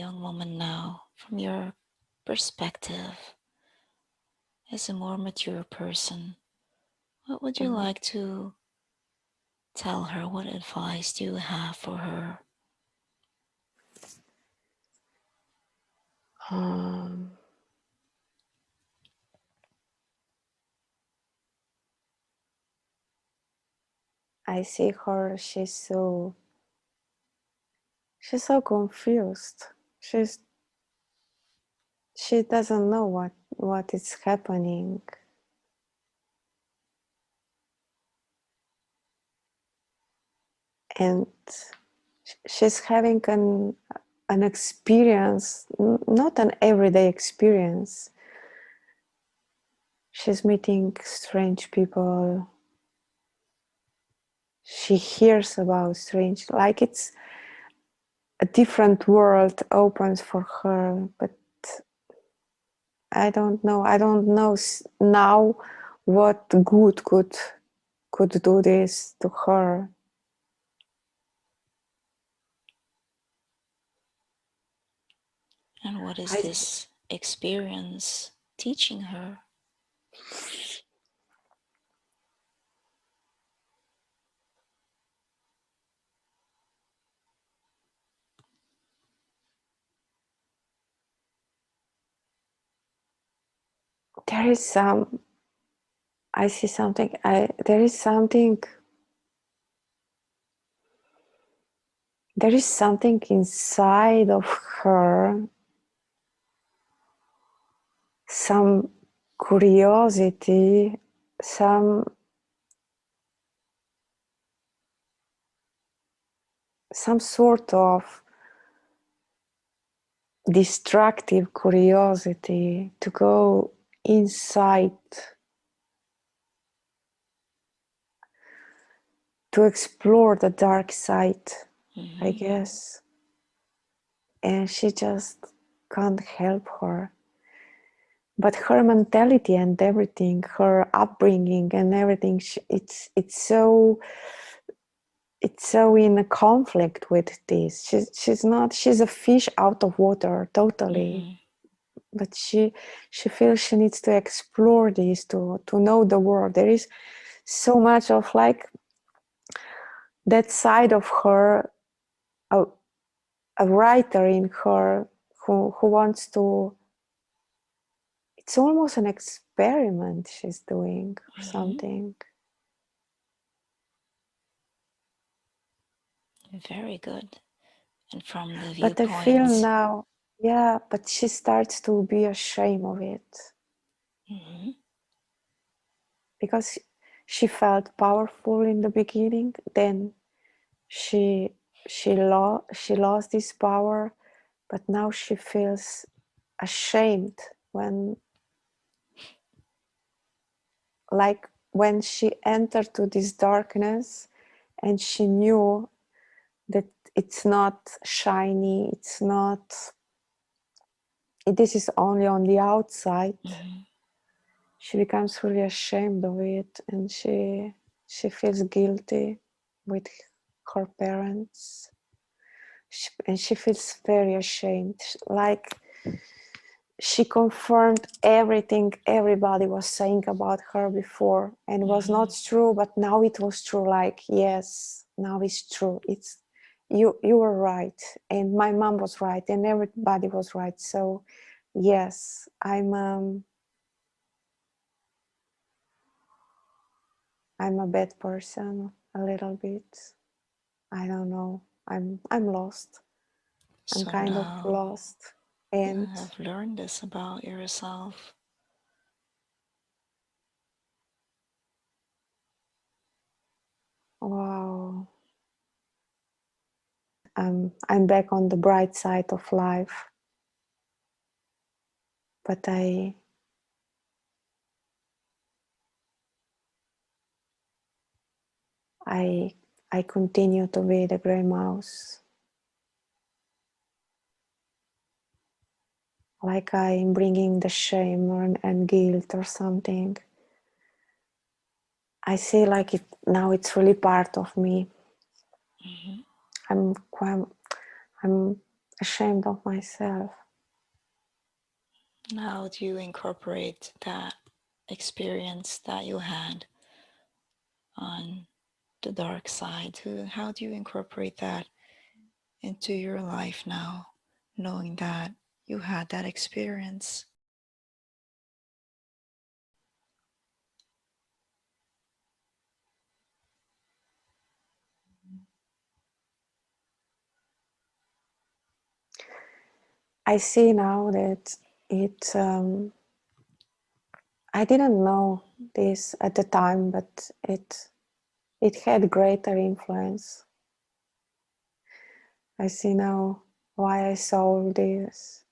young woman now, from your perspective as a more mature person, what would you like to tell her? What advice do you have for her? I see her, she's so confused. She doesn't know what is happening. And she's having an experience, not an everyday experience. She's meeting strange people. She hears about strange, like it's a different world opens for her, but I don't know. I don't know now what good could do this to her. And what is this experience teaching her? There is I see something. There is something. There is something inside of her. Some curiosity. Some sort of destructive curiosity to go inside, to explore the dark side, I guess. And she just can't help her. But her mentality and everything, her upbringing and everything, it's so in a conflict with this. She's a fish out of water, totally. But she feels she needs to explore this, to know the world. There is so much of like that side of her, a writer in her who wants to. It's almost an experiment she's doing or something. Very good. And from the But I feel viewpoint, now, yeah, but she starts to be ashamed of it. Because she felt powerful in the beginning, then she lost this power, but now she feels ashamed when, like, when she entered to this darkness and she knew that it's not shiny, it's not, this is only on the outside. She becomes really ashamed of it, and she feels guilty with her parents. And she feels very ashamed, like she confirmed everything everybody was saying about her before, and was not true, but now it was true. Like, yes, now it's true. It's you were right, and my mom was right, and everybody was right. So yes, I'm a bad person a little bit. I don't know. I'm lost. I'm so kind of now lost. you And have learned this about yourself. wow, I'm back on the bright side of life. But I continue to be the gray mouse. Like I'm bringing the shame and guilt or something. I see like it now. It's really part of me. I'm ashamed of myself. How do you incorporate that experience that you had on the dark side? How do you incorporate that into your life now, knowing that you had that experience? I see now that I didn't know this at the time, but it had greater influence. I see now why I saw all this.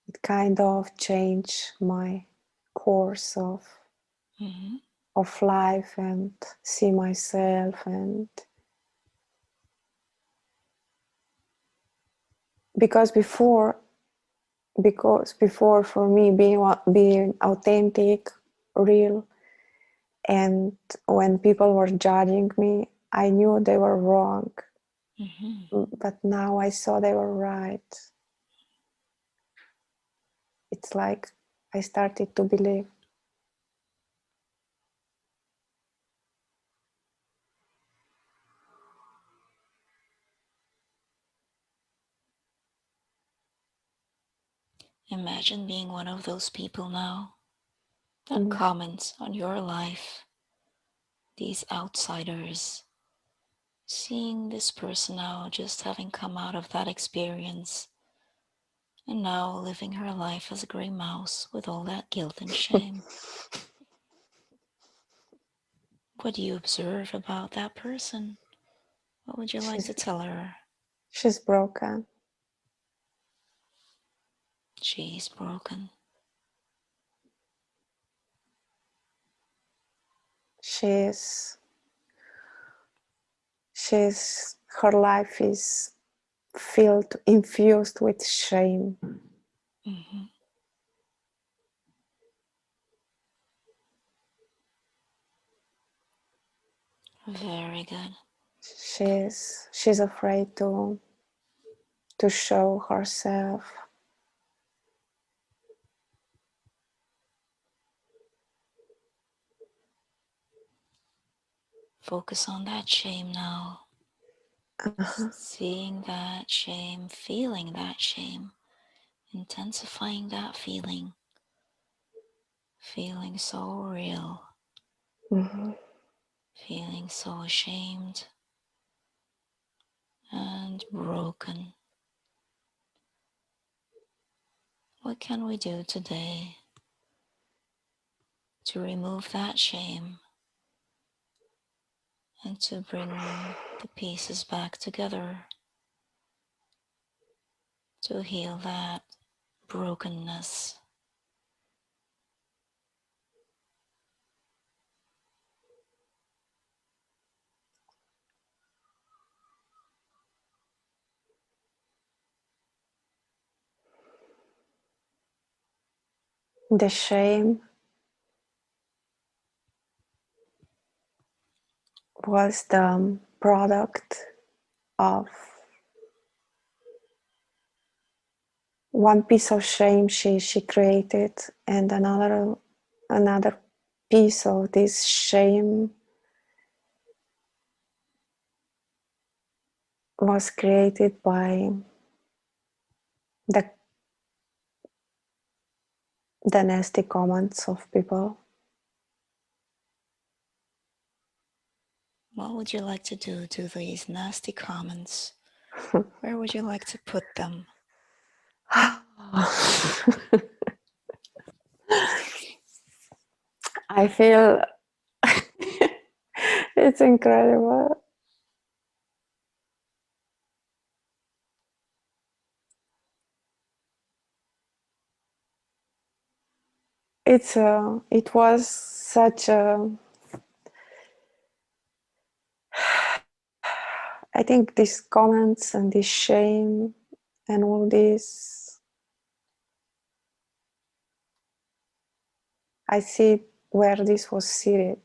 It kind of changed my course Mm-hmm. of life and see myself, and because before for me being authentic, real, and when people were judging me, I knew they were wrong, Mm-hmm. but now I saw they were right. It's like I started to believe. Imagine being one of those people now that Mm. comments on your life, these outsiders, seeing this person now just having come out of that experience and now living her life as a gray mouse with all that guilt and shame. What do you observe about that person? What would you like she's to tell her? she's broken. She's broken. She's she's her life is filled infused with shame. Mm-hmm. Very good. She's afraid to show herself. Focus on that shame now. Seeing that shame, feeling that shame, intensifying that feeling, feeling so real, Mm-hmm. feeling so ashamed and broken. What can we do today to remove that shame and to bring the pieces back together, to heal that brokenness? The shame was the product of one piece of shame she created, and another piece of this shame was created by the the nasty comments of people. What would you like to do to these nasty comments? Where would you like to put them? I feel it's incredible. It was such a, I think these comments and this shame and all this, I see where this was seated.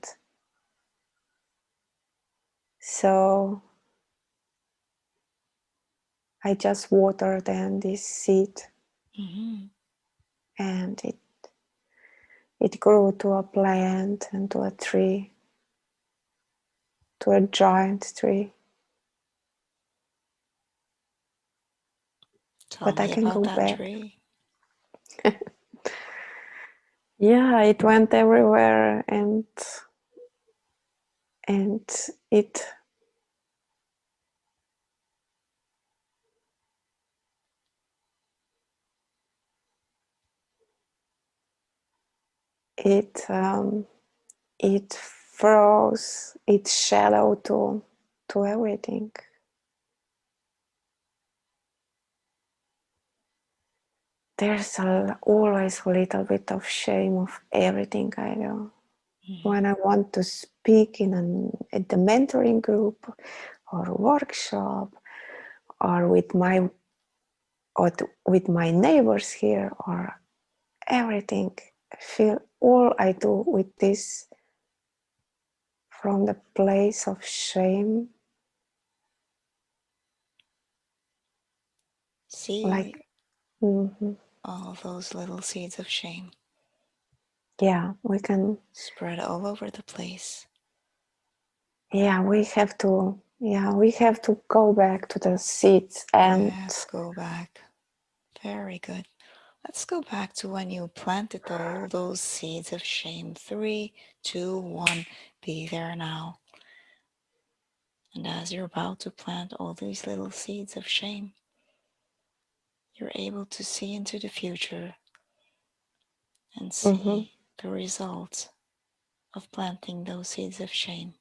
So I just water then this seed, and it grew to a plant and to a tree, to a giant tree. Tell But I me can about go that back. tree. Yeah, it went everywhere, and it it it froze its shadow to everything. There's always a little bit of shame of everything I do. When I want to speak at the mentoring group or workshop, or with my neighbors here, or everything, I feel all I do with this from the place of shame. See Like, mhm, all those little seeds of shame yeah, we can. spread all over the place. Yeah, we have to go back to the seeds and Let's go back. Very good. Let's go back to when you planted all those seeds of shame. 3, 2, 1. Be there now. And as you're about to plant all these little seeds of shame, you're able to see into the future and mhm, see the results of planting those seeds of shame.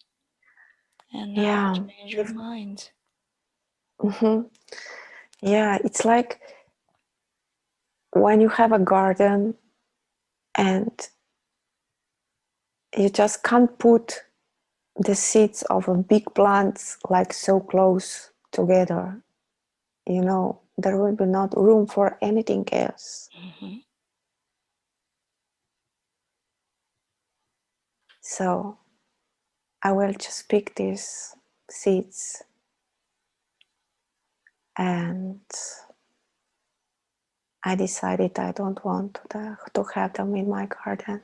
And now yeah, change your mind. mhm, yeah, it's like when you have a garden and you just can't put the seeds of a big plants like so close together, there will be not room for anything else. Mm-hmm. So I will just pick these seeds, and I decided I don't want to have them in my garden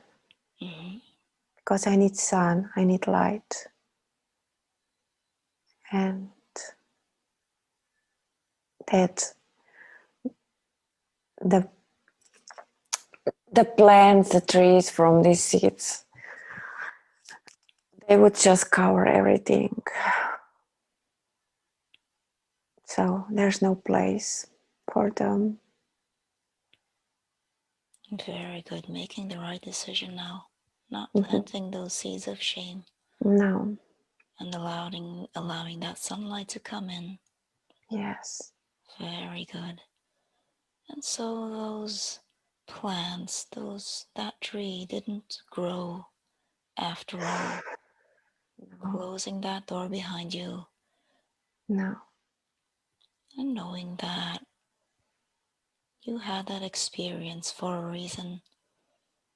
Mm-hmm. because I need sun, I need light, and that the the plants, the trees from these seeds, they would just cover everything. So there's no place for them. Very good. Making the right decision now. Not Mhm. planting those seeds of shame No. and allowing that sunlight to come in. Yes. Very good. And so those plants, that tree didn't grow after all. No. Closing that door behind you No. and knowing that you had that experience for a reason,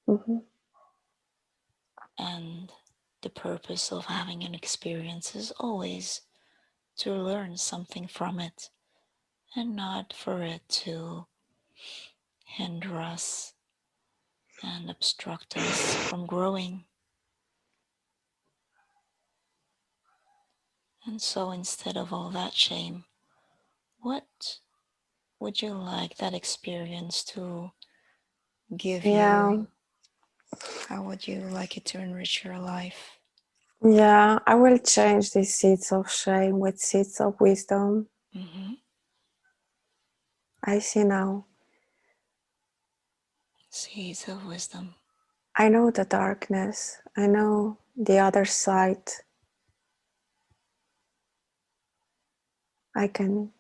Mhm. and the purpose of having an experience is always to learn something from it and not for it to hinder us and obstruct us from growing. And so instead of all that shame, what would you like that experience to give you? Yeah. How would you like it to enrich your life? Yeah. I will change these seeds of shame with seeds of wisdom. Mm-hmm. I see now. Seeds of wisdom. I know the darkness. I know the other side. I can.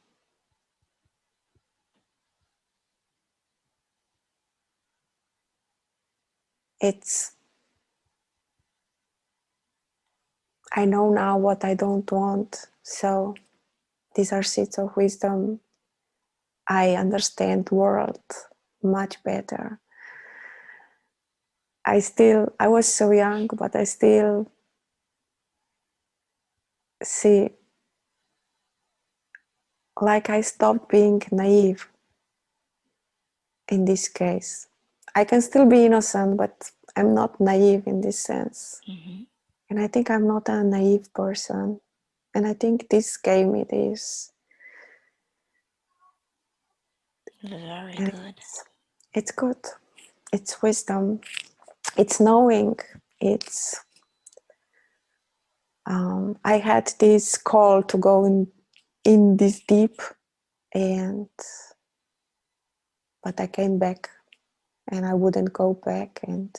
It's. I know now what I don't want. So these are seeds of wisdom. I understand the world much better. I was so young, but I still see, like I stopped being naive in this case. I can still be innocent, but I'm not naive in this sense. Mm-hmm. And I think I'm not a naive person. And I think this gave me this. Very And good. it's good. It's wisdom. It's knowing. It's. I had this call to go in this deep, and but I came back, and I wouldn't go back. And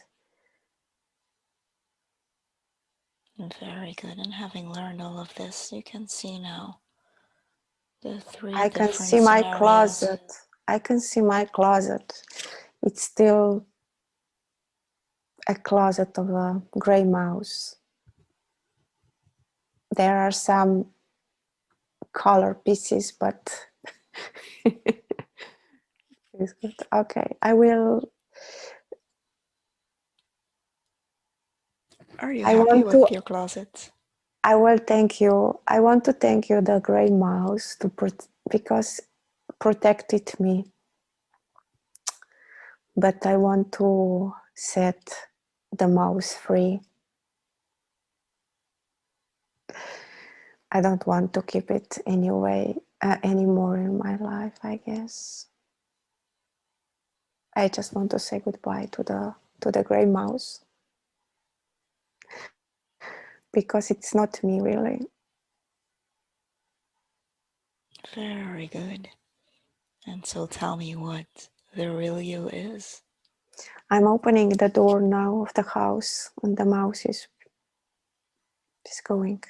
Very good. And having learned all of this, you can see now the three I can different see my scenarios. closet. I can see my closet. It's still a closet of a gray mouse. There are some color pieces, but it's good. Okay, I will. Are you I happy want to. with your closet? I will thank you. I want to thank you, the gray mouse, because protected me. But I want to set the mouse free. I don't want to keep it anyway anymore in my life, I guess. I just want to say goodbye to the gray mouse, because it's not me really. Very good. And so tell me what the real you is. I'm opening the door now of the house, and the mouse is going.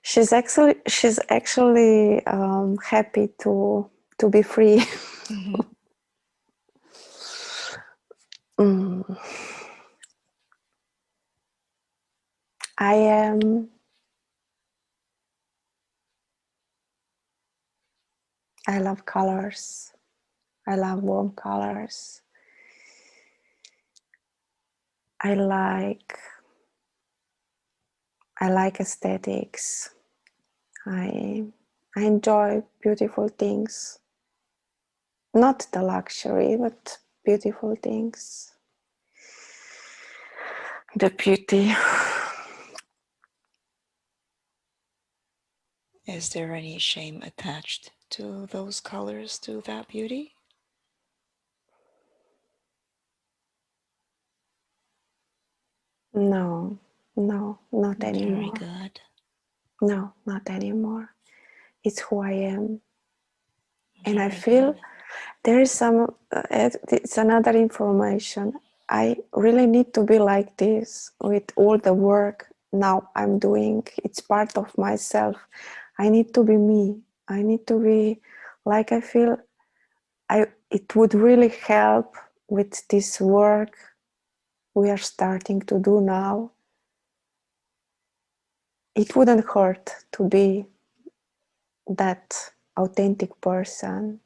She's actually happy to be free. Mm-hmm. Mm. I am. I love colors. I love warm colors. I like I like aesthetics. I I enjoy beautiful things. Not the luxury, but beautiful things. The beauty. Is there any shame attached to those colors, to that beauty? No, no, not Very anymore. good. No, not anymore. It's who I am. And I Very good. feel there is some, it's another information. I really need to be like this with all the work now I'm doing. It's part of myself. I need to be me. I need to be like I feel. It would really help with this work we are starting to do now. It wouldn't hurt to be that authentic person,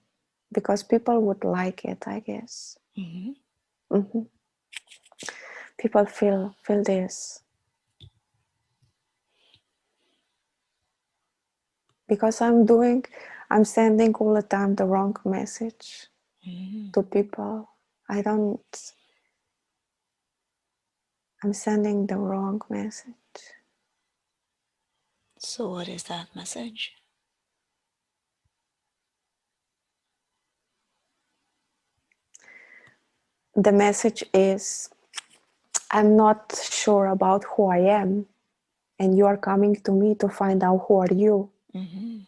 because people would like it, I guess. Mm-hmm. Mhm. People feel this, because I'm sending all the time the wrong message Mm-hmm. to people. I don't. I'm sending the wrong message. So, what is that message? The message is, I'm not sure about who I am, and you are coming to me to find out who are you. Mm-hmm.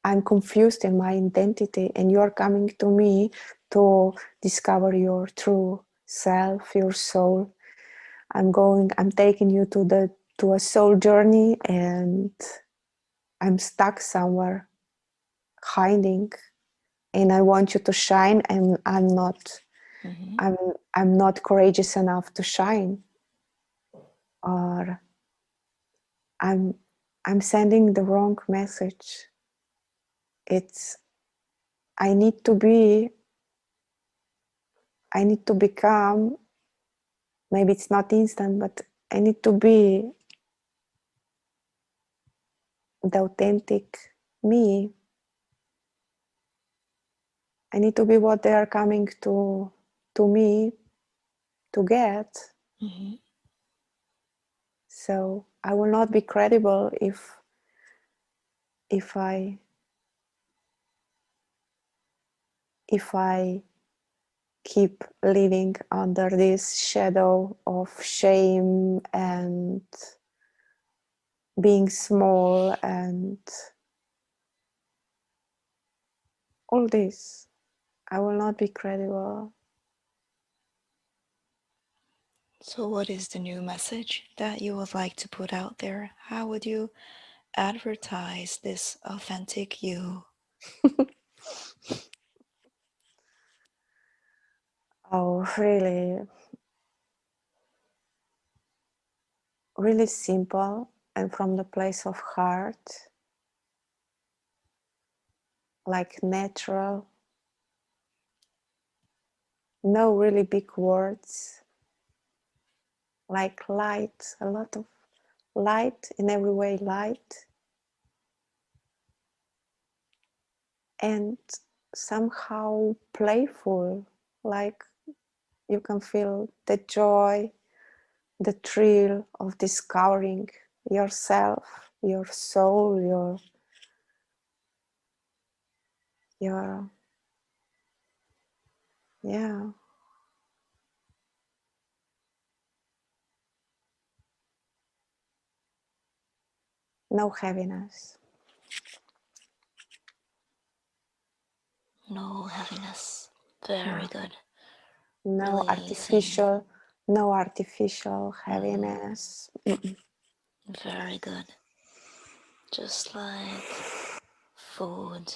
I'm confused in my identity, and you are coming to me to discover your true self, your soul. I'm taking you to a soul journey, and I'm stuck somewhere hiding, and I want you to shine, and Mm-hmm. I'm I'm not courageous enough to shine, or I'm I'm sending the wrong message. It's I need to be I need to become, maybe it's not instant, but I need to be the authentic me. I need to be what they are coming to me to get. Mm-hmm. So I will not be credible if I if I keep living under this shadow of shame and being small and all this. I will not be credible. So, what is the new message that you would like to put out there? How would you advertise this authentic you? Oh, really, really simple and from the place of heart, like natural, no really big words, like light, a lot of light in every way, light, and somehow playful, like you can feel the joy, the thrill of discovering yourself, your soul, your yeah, no heaviness. No heaviness. Very Yeah, good. no Releasing. artificial, no artificial Mm-hmm. heaviness. Very good. Just like food,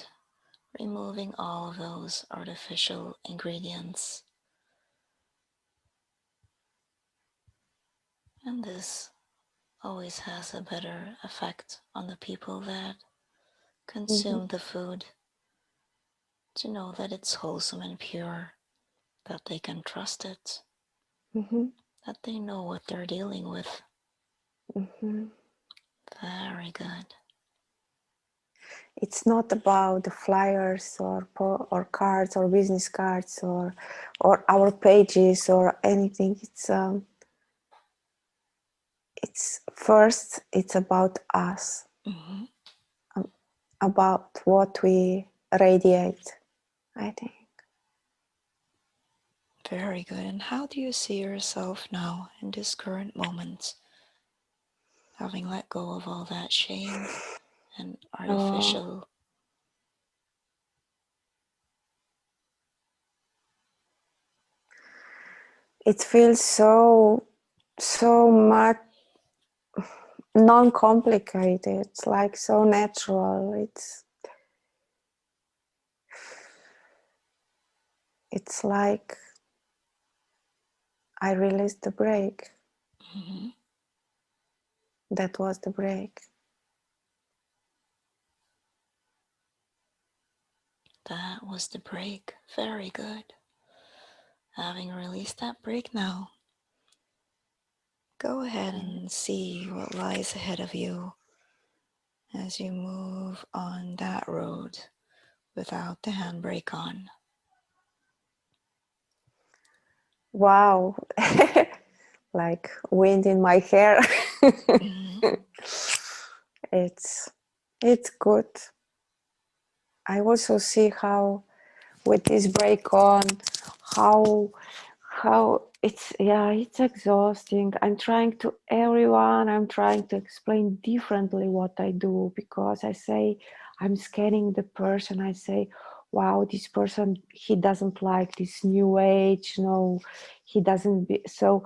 removing all of those artificial ingredients. And this always has a better effect on the people that Mm-hmm, consume the food, to know that it's wholesome and pure, that they can trust it, mm-hmm, that they know what they're dealing with. mm-hmm. Very good. It's not about the flyers or cards or business cards or our pages or anything. It's first. It's about us, Mm-hmm. um, about what we radiate. I think. Very good. And how do you see yourself now in this current moment, having let go of all that shame and Uh, artificial? it feels so much non-complicated. It's like so natural. It's like I released the break. Mm-hmm. That was the break. That was the break. Very good. Having released that break now, go ahead and see what lies ahead of you as you move on that road without the handbrake on. Wow, like wind in my hair. Mm-hmm. it's it's good. I also see how with this break on how it's it's exhausting. I'm trying to explain differently what I do, because I say I'm scanning the person. I say, wow, this person, he doesn't like this new age, no, he doesn't be so.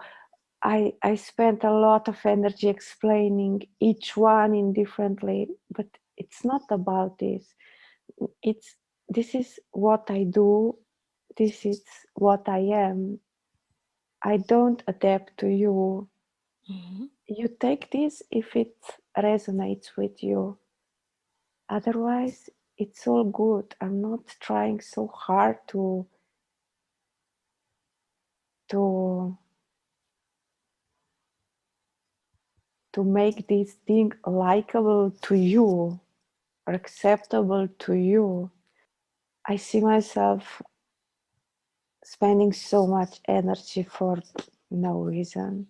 I spent a lot of energy explaining each one indifferently, but it's not about this. It's This is what I do, this is what I am. I don't adapt to you. Mm-hmm. You take this if it resonates with you. Otherwise, it's all good. I'm not trying so hard to to make this thing likable to you or acceptable to you, I see myself spending so much energy for no reason.